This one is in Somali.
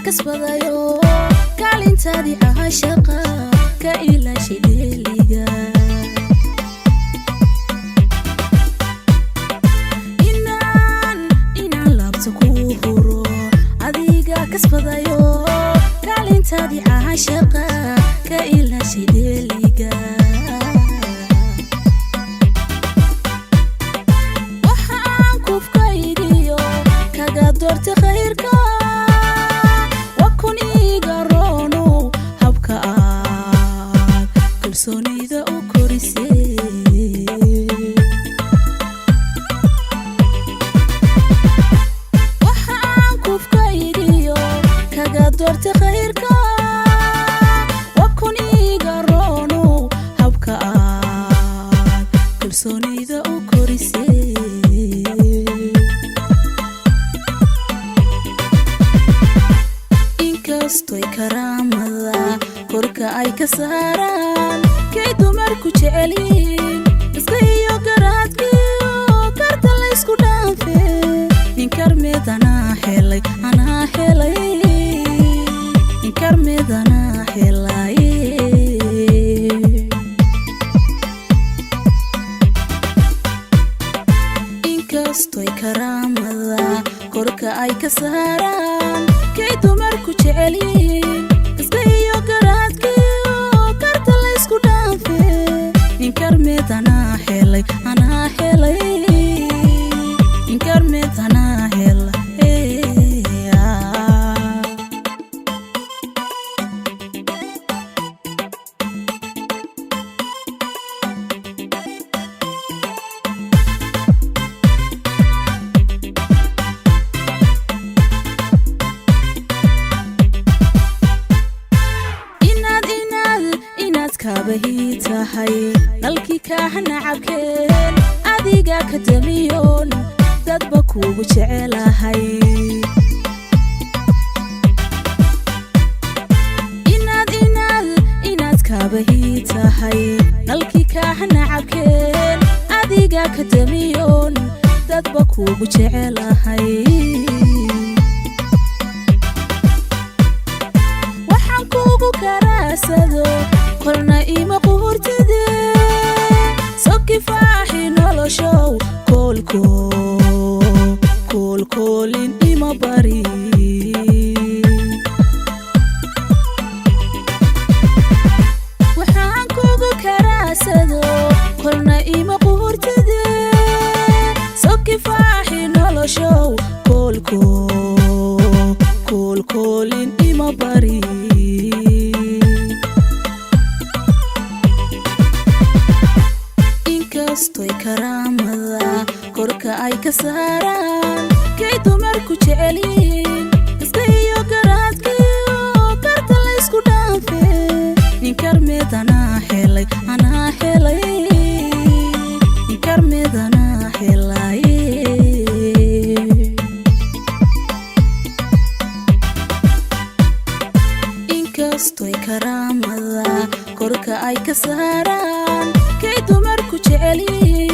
kasbadayo kaalintaadii ahaa shaqa ka ilaashay dheeliga inaan laabta kuu huro adiga kasbadayo kaalintaadii ahaa shaqa ka ilaashay dheeliga waxaan kufkaygiyo kaga doorta khayrka wakun iga roono habka aad kalsoonida u korisay waxaan kufkaygiyo kaga doorta khayrka wakun iga roono habka aad kalsoonida u korisay inkastoy karaamada korka ay ka saaraan kay dumarku jecelyihiin iska iyo garaadkiyo karta laysku dhaafe inkarmeed anaa helay inkarmeed anaa helay inkastoy karaamada korka ay ka saaraan kay dumarku jecelyihiin iska iyo garaadkiyo karta laysku dhaafe inkarmeed anaa helay inkarmeed anaa helay kaabahii tahay dalkii kaahana cabkeen adiga ka damiyoon dadba kuugu jecelahay inaad kaabahii tahay dalkii kaahana cabkeen adiga ka damiyoon dadba kuugu jecelahay waxaan kuugu karaasado qolna ima quurtide soo kifaaxi noloshow koolkoolin ima bari waxaan kuugu karaasado qolna ima quurtide soo kifaaxi noloshow koolkoolin ima bari inkastoy karaamada korka ay ka saaraan kay dumarku jecelyihiin iska iyo garaadkiyo karta laysku dhaafe inkarmeed anaa helay inkarmeed anaa helay inkastoy karaamada korka ay ka saaraan kay dumarku jecelyihiin